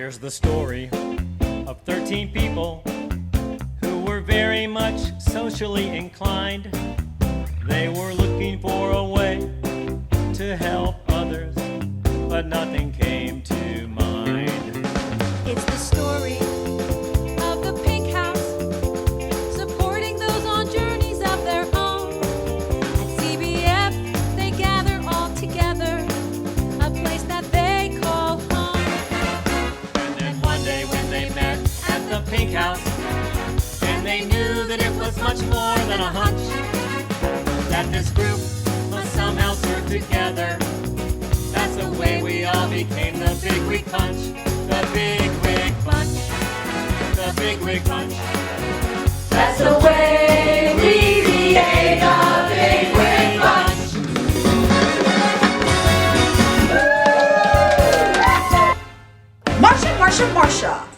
Here's the story of 13 people who were very much socially inclined. They were looking for a way to help others, but nothing came to mind. It's the story of the pink house, supporting those on journeys of their own. At CBF, they gather all together, a place that they call home. And then one day when they met at the pink house, and they knew that it was much more than a hunch, that this group must somehow serve together. That's the way we all became the Big Wig Bunch. The Big Wig Bunch. The Big Wig Bunch. That's the way we became the Big Wig Bunch. Marsha, Marsha, Marsha.